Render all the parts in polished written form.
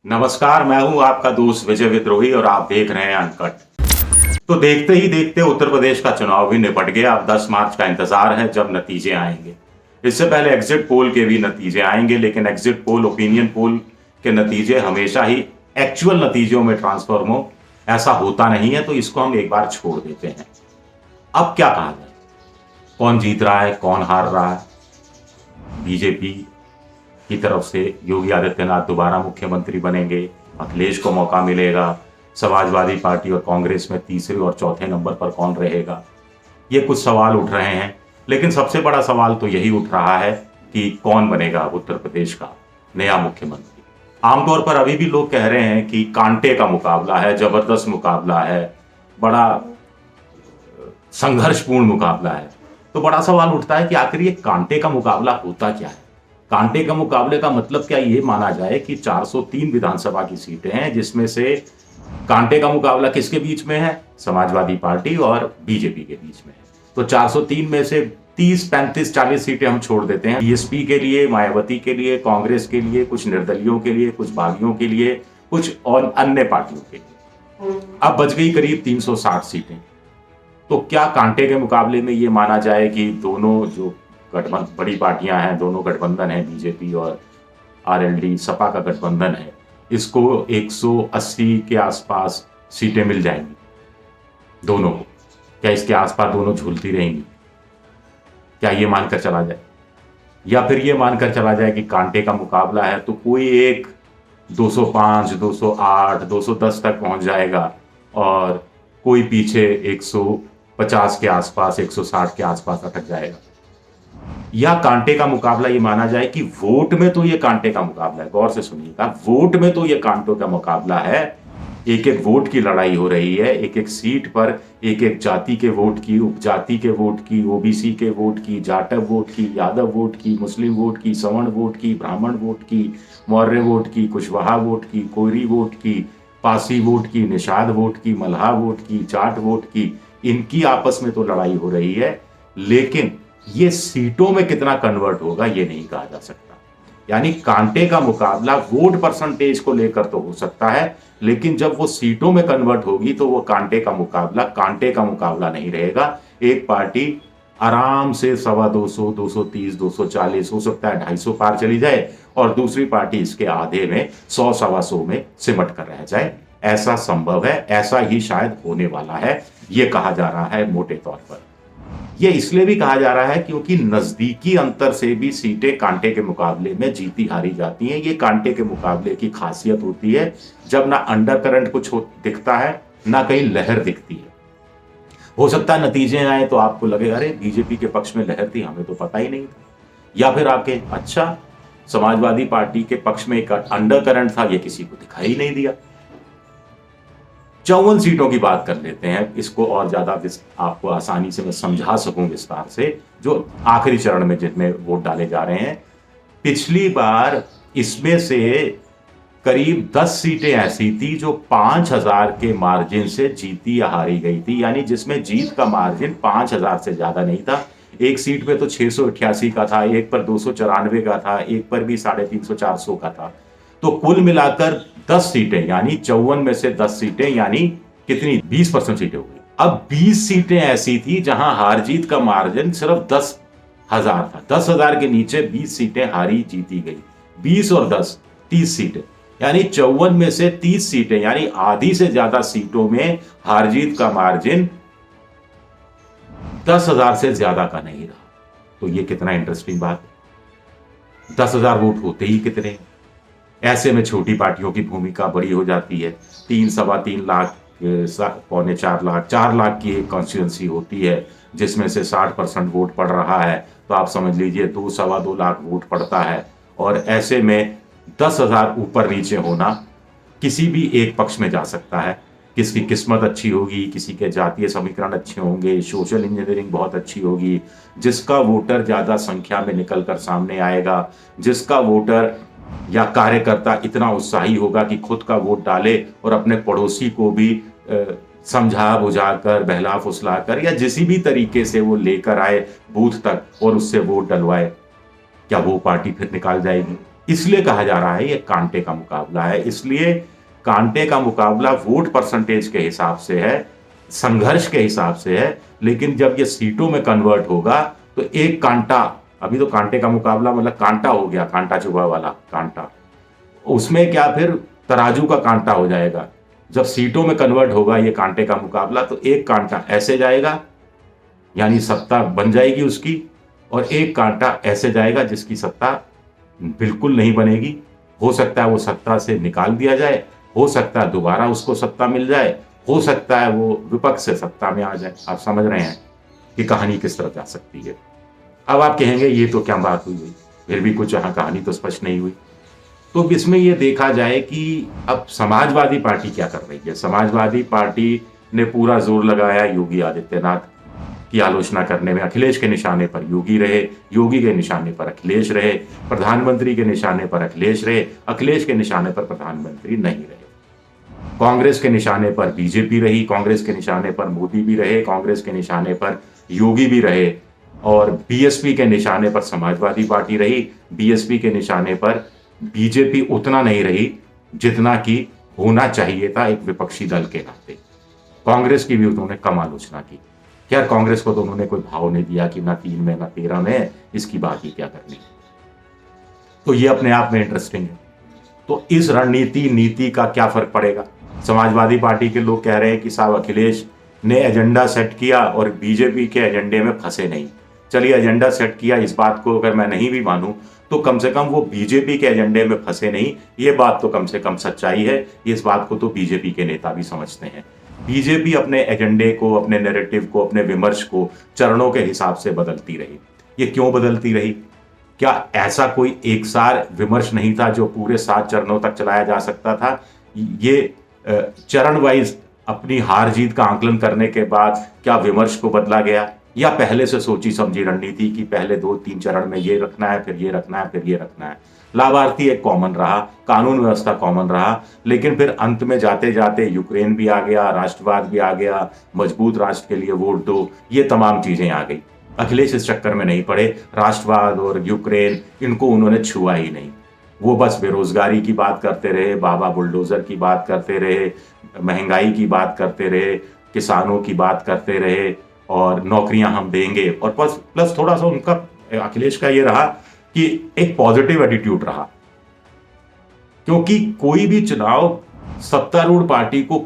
नमस्कार, मैं हूं आपका दोस्त विजय विद्रोही और आप देख रहे हैं अनकट। तो देखते ही देखते उत्तर प्रदेश का चुनाव भी निपट गया। अब 10 मार्च का इंतजार है जब नतीजे आएंगे। इससे पहले एग्जिट पोल के भी नतीजे आएंगे, लेकिन एग्जिट पोल, ओपिनियन पोल के नतीजे हमेशा ही एक्चुअल नतीजों में ट्रांसफॉर्म हो, ऐसा होता नहीं है। तो इसको हम एक बार छोड़ देते हैं। अब क्या कहा जाए, कौन जीत रहा है, कौन हार रहा है? बीजेपी की तरफ से योगी आदित्यनाथ दोबारा मुख्यमंत्री बनेंगे, अखिलेश को मौका मिलेगा। समाजवादी पार्टी और कांग्रेस में तीसरे और चौथे नंबर पर कौन रहेगा? ये कुछ सवाल उठ रहे हैं, लेकिन सबसे बड़ा सवाल तो यही उठ रहा है कि कौन बनेगा उत्तर प्रदेश का नया मुख्यमंत्री। आमतौर पर अभी भी लोग कह रहे हैं कि कांटे का मुकाबला है, जबरदस्त मुकाबला है, बड़ा संघर्षपूर्ण मुकाबला है। तो बड़ा सवाल उठता है कि आखिर ये कांटे का मुकाबला होता क्या है? कांटे का मुकाबले का मतलब क्या ये माना जाए कि 403 विधानसभा की सीटें हैं, जिसमें से कांटे का मुकाबला किसके बीच में है? समाजवादी पार्टी और बीजेपी के बीच में है। तो 403 में से 30, 35, 40 सीटें हम छोड़ देते हैं बीएसपी के लिए, मायावती के लिए, कांग्रेस के लिए, कुछ निर्दलियों के लिए, कुछ बागियों के लिए, कुछ और अन्य पार्टियों के लिए। अब बच गई करीब 360 सीटें। तो क्या कांटे के मुकाबले में ये माना जाए कि दोनों जो बड़ी पार्टियां हैं, दोनों गठबंधन है, बीजेपी और आरएलडी सपा का गठबंधन है, इसको 180 के आसपास सीटें मिल जाएंगी दोनों को? क्या इसके आसपास दोनों झूलती रहेंगी? क्या ये मानकर चला जाए, या फिर ये मानकर चला जाए कि कांटे का मुकाबला है तो कोई एक 205, 208, 210 तक पहुंच जाएगा और कोई पीछे 150 के आसपास, 160 के आसपास अटक जाएगा? या कांटे का मुकाबला ये माना जाए कि वोट में तो ये कांटे का मुकाबला है। गौर से सुनिएगा, वोट में तो ये कांटों का मुकाबला है। एक एक वोट की लड़ाई हो रही है, एक एक सीट पर एक एक जाति के वोट की, उपजाति के वोट की, ओबीसी के वोट की, जाटव वोट की, यादव वोट की, मुस्लिम वोट की, सवर्ण वोट की, ब्राह्मण वोट की, मौर्य वोट की, कुशवाहा वोट की, कोयरी वोट की, पासी वोट की, निषाद वोट की, मल्हा वोट की, जाट वोट की। इनकी आपस में तो लड़ाई हो रही है, लेकिन ये सीटों में कितना कन्वर्ट होगा ये नहीं कहा जा सकता। यानी कांटे का मुकाबला वोट परसेंटेज को लेकर तो हो सकता है, लेकिन जब वो सीटों में कन्वर्ट होगी तो वो कांटे का मुकाबला नहीं रहेगा। एक पार्टी आराम से 225, 230, 240, हो सकता है 250 पार चली जाए, और दूसरी पार्टी इसके आधे में 100, 125 में सिमट कर रह जाए। ऐसा संभव है, ऐसा ही शायद होने वाला है, ये कहा जा रहा है मोटे तौर पर। ये इसलिए भी कहा जा रहा है क्योंकि नजदीकी अंतर से भी सीटें कांटे के मुकाबले में जीती हारी जाती हैं। ये कांटे के मुकाबले की खासियत होती है, जब ना अंडर करंट कुछ दिखता है, ना कहीं लहर दिखती है। हो सकता है नतीजे आए तो आपको लगेगा अरे बीजेपी के पक्ष में लहर थी, हमें तो पता ही नहीं था। या फिर आपके अच्छा, समाजवादी पार्टी के पक्ष में एक अंडर करंट था, ये किसी को दिखाई ही नहीं दिया। 54 सीटों की बात कर लेते हैं, इसको और ज्यादा आपको आसानी से मैं समझा सकूं विस्तार से, जो आखिरी चरण में जिनमें वोट डाले जा रहे हैं। पिछली बार इसमें से करीब 10 सीटें ऐसी थी जो 5000 के मार्जिन से जीती या हारी गई थी, यानी जिसमें जीत का मार्जिन 5000 से ज्यादा नहीं था। एक सीट पे तो 688 का था, एक पर 294 का था, एक पर भी 350, 400 का था। तो कुल मिलाकर 10 सीटें, यानी 54 में से 10 सीटें, यानी कितनी, 20% सीटें हो गई। अब 20 सीटें ऐसी थी जहां हार जीत का मार्जिन सिर्फ 10,000 था। 10,000 के नीचे 20 सीटें हारी जीती गई। 20 और 10, 30 सीटें, यानी 54 में से 30 सीटें, यानी आधी से ज्यादा सीटों में हार जीत का मार्जिन 10,000 से ज्यादा का नहीं रहा। तो ये कितना इंटरेस्टिंग बात है। 10,000 वोट होते ही कितने? ऐसे में छोटी पार्टियों की भूमिका बड़ी हो जाती है। 3, सवा 3 लाख, 4 लाख की एक कॉन्स्टिट्यूंसी होती है, जिसमें से 60% वोट पड़ रहा है, तो आप समझ लीजिए 2, सवा 2 लाख वोट पड़ता है। और ऐसे में 10,000 ऊपर नीचे होना किसी भी एक पक्ष में जा सकता है। किसकी किस्मत अच्छी होगी, किसी के जातीय समीकरण अच्छे होंगे, सोशल इंजीनियरिंग बहुत अच्छी होगी, जिसका वोटर ज्यादा संख्या में निकलकर सामने आएगा, जिसका वोटर या कार्यकर्ता इतना उत्साही होगा कि खुद का वोट डाले और अपने पड़ोसी को भी समझा बुझाकर, बहला फुसलाकर, या जिसी भी तरीके से वो लेकर आए बूथ तक और उससे वोट डलवाए, क्या वो पार्टी फिर निकाल जाएगी? इसलिए कहा जा रहा है ये कांटे का मुकाबला है। इसलिए कांटे का मुकाबला वोट परसेंटेज के हिसाब से है, संघर्ष के हिसाब से है, लेकिन जब ये सीटों में कन्वर्ट होगा तो एक कांटा, अभी तो कांटे का मुकाबला मतलब कांटा हो गया, कांटा चुभा वाला कांटा, उसमें क्या फिर तराजू का कांटा हो जाएगा। जब सीटों में कन्वर्ट होगा ये कांटे का मुकाबला तो एक कांटा ऐसे जाएगा, यानी सत्ता बन जाएगी उसकी, और एक कांटा ऐसे जाएगा जिसकी सत्ता बिल्कुल नहीं बनेगी। हो सकता है वो सत्ता से निकाल दिया जाए, हो सकता है दोबारा उसको सत्ता मिल जाए, हो सकता है वो विपक्ष से सत्ता में आ जाए। आप समझ रहे हैं कि कहानी किस तरह जा सकती है। अब आप कहेंगे ये तो क्या बात हुई, फिर भी कुछ यहाँ कहानी तो स्पष्ट नहीं हुई। तो इसमें ये देखा जाए कि अब समाजवादी पार्टी क्या कर रही है। समाजवादी पार्टी ने पूरा जोर लगाया योगी आदित्यनाथ की आलोचना करने में। अखिलेश के निशाने पर योगी रहे, योगी के निशाने पर अखिलेश रहे, प्रधानमंत्री के निशाने पर अखिलेश रहे, अखिलेश के निशाने पर प्रधानमंत्री नहीं रहे। कांग्रेस के निशाने पर बीजेपी रही, कांग्रेस के निशाने पर मोदी भी रहे, कांग्रेस के निशाने पर योगी भी रहे, और बीएसपी के निशाने पर समाजवादी पार्टी रही, बीएसपी के निशाने पर बीजेपी उतना नहीं रही जितना कि होना चाहिए था एक विपक्षी दल के नाते। कांग्रेस की भी उन्होंने कम आलोचना की। खैर, कांग्रेस को तो उन्होंने कोई भाव नहीं दिया कि ना 3 में ना 13 में, इसकी बात ही क्या करनी। तो ये अपने आप में इंटरेस्टिंग है। तो इस रणनीति नीति का क्या फर्क पड़ेगा। समाजवादी पार्टी के लोग कह रहे हैं कि साहब अखिलेश ने एजेंडा सेट किया और बीजेपी के एजेंडे में फंसे नहीं। चलिए, एजेंडा सेट किया, इस बात को अगर मैं नहीं भी मानूं तो कम से कम वो बीजेपी के एजेंडे में फंसे नहीं, ये बात तो कम से कम सच्चाई है। इस बात को तो बीजेपी के नेता भी समझते हैं। बीजेपी अपने एजेंडे को, अपने नैरेटिव को, अपने विमर्श को चरणों के हिसाब से बदलती रही। ये क्यों बदलती रही? क्या ऐसा कोई एकसार विमर्श नहीं था जो पूरे 7 चरणों तक चलाया जा सकता था? ये चरण वाइज अपनी हार जीत का आंकलन करने के बाद क्या विमर्श को बदला गया, या पहले से सोची समझी रणनीति की पहले 2-3 चरण में ये रखना है, फिर ये रखना है, फिर ये रखना है। लाभार्थी एक कॉमन रहा, कानून व्यवस्था कॉमन रहा, लेकिन फिर अंत में जाते जाते यूक्रेन भी आ गया, राष्ट्रवाद भी आ गया, मजबूत राष्ट्र के लिए वोट दो, ये तमाम चीजें आ गई। अखिलेश इस चक्कर में नहीं पड़े। राष्ट्रवाद और यूक्रेन इनको उन्होंने छुआ ही नहीं। वो बस बेरोजगारी की बात करते रहे, बाबा बुलडोजर की बात करते रहे, महंगाई की बात करते रहे, किसानों की बात करते रहे, और नौकरियां हम देंगे। और प्लस थोड़ा सा उनका, अखिलेश का ये रहा कि एक पॉजिटिव एटीट्यूड रहा, क्योंकि कोई भी चुनाव सत्तारूढ़ पार्टी को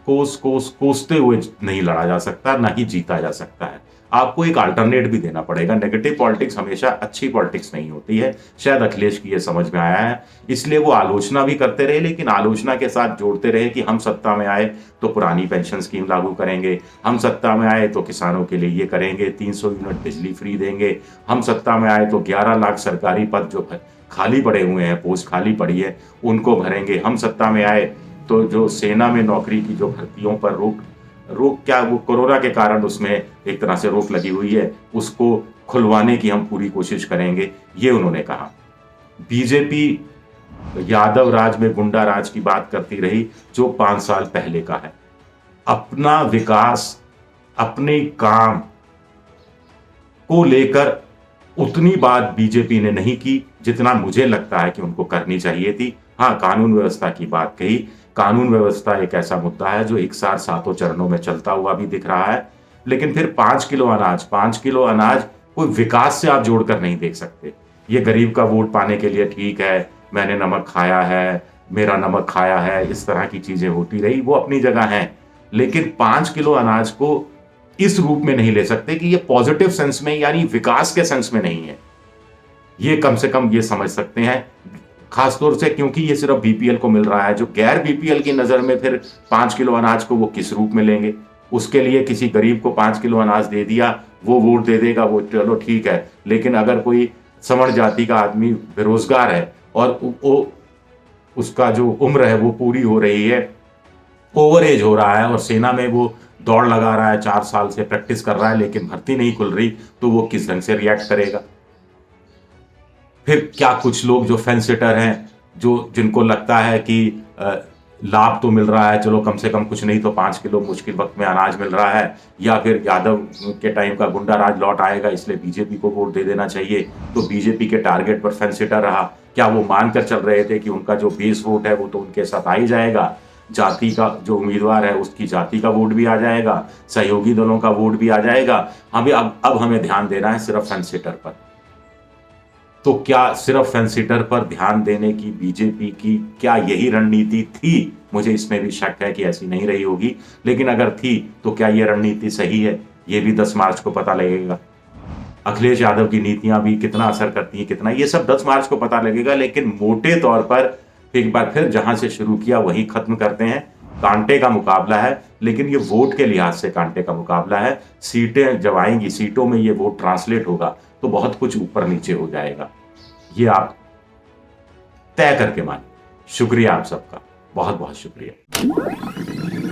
कोसते हुए नहीं लड़ा जा सकता, ना ही जीता जा सकता है। आपको एक अल्टरनेट भी देना पड़ेगा। नेगेटिव पॉलिटिक्स हमेशा अच्छी पॉलिटिक्स नहीं होती है। शायद अखिलेश की ये समझ में आया है, इसलिए वो आलोचना भी करते रहे, लेकिन आलोचना के साथ जोड़ते रहे कि हम सत्ता में आए तो पुरानी पेंशन स्कीम लागू करेंगे, हम सत्ता में आए तो किसानों के लिए ये करेंगे, 300 यूनिट बिजली फ्री देंगे, हम सत्ता में आए तो 11 लाख सरकारी पद जो खाली पड़े हुए हैं, पोस्ट खाली पड़ी है, उनको भरेंगे, हम सत्ता में आए तो जो सेना में नौकरी की जो भर्तियों पर रोक क्या, वो कोरोना के कारण उसमें एक तरह से रोक लगी हुई है, उसको खुलवाने की हम पूरी कोशिश करेंगे, ये उन्होंने कहा। बीजेपी यादव राज में गुंडा राज की बात करती रही जो 5 साल पहले का है। अपना विकास, अपने काम को लेकर उतनी बात बीजेपी ने नहीं की जितना मुझे लगता है कि उनको करनी चाहिए थी। हाँ, कानून व्यवस्था की बात कही। कानून व्यवस्था एक ऐसा मुद्दा है जो एक साथ 7 चरणों में चलता हुआ भी दिख रहा है, लेकिन फिर 5 किलो अनाज कोई विकास से आप जोड़कर नहीं देख सकते। ये गरीब का वोट पाने के लिए ठीक है, मैंने नमक खाया है, मेरा नमक खाया है, इस तरह की चीजें होती रही, वो अपनी जगह हैं, लेकिन 5 किलो अनाज को इस रूप में नहीं ले सकते कि ये पॉजिटिव सेंस में, यानी विकास के सेंस में नहीं है। ये कम से कम ये समझ सकते हैं, खासतौर से क्योंकि ये सिर्फ बीपीएल को मिल रहा है। जो गैर बीपीएल की नजर में फिर 5 किलो अनाज को वो किस रूप में लेंगे? उसके लिए किसी गरीब को 5 किलो अनाज दे दिया, वो वोट दे देगा, वो चलो ठीक है, लेकिन अगर कोई सवर्ण जाति का आदमी बेरोजगार है और उसका जो उम्र है वो पूरी हो रही है, ओवर एज हो रहा है, और सेना में वो दौड़ लगा रहा है, 4 साल से प्रैक्टिस कर रहा है, लेकिन भर्ती नहीं खुल रही, तो वो किस ढंग से रिएक्ट करेगा? फिर क्या कुछ लोग जो फेंस सिटर हैं, जिनको लगता है कि लाभ तो मिल रहा है, चलो कम से कम कुछ नहीं तो 5 किलो मुश्किल वक्त में अनाज मिल रहा है, या फिर यादव के टाइम का गुंडा राज लौट आएगा इसलिए बीजेपी को वोट दे देना चाहिए, तो बीजेपी के टारगेट पर फेंस सिटर रहा। क्या वो मानकर चल रहे थे कि उनका जो बेस वोट है वो तो उनके साथ आ ही जाएगा, जाति का जो उम्मीदवार है उसकी जाति का वोट भी आ जाएगा, सहयोगी दलों का वोट भी आ जाएगा, हमें अब हमें ध्यान देना है सिर्फ फेंसिटर पर। तो क्या सिर्फ फेंसिटर पर ध्यान देने की बीजेपी की क्या यही रणनीति थी? मुझे इसमें भी शक है कि ऐसी नहीं रही होगी, लेकिन अगर थी तो क्या यह रणनीति सही है? ये भी 10 मार्च को पता लगेगा। अखिलेश यादव की नीतियां भी कितना असर करती हैं, कितना, ये सब 10 मार्च को पता लगेगा। लेकिन मोटे तौर पर एक बार फिर जहां से शुरू किया वहीं खत्म करते हैं। कांटे का मुकाबला है, लेकिन ये वोट के लिहाज से कांटे का मुकाबला है। सीटें जब आएंगी, सीटों में ये वोट ट्रांसलेट होगा तो बहुत कुछ ऊपर नीचे हो जाएगा। ये आप तय करके मानिए। शुक्रिया आप सबका, बहुत बहुत शुक्रिया।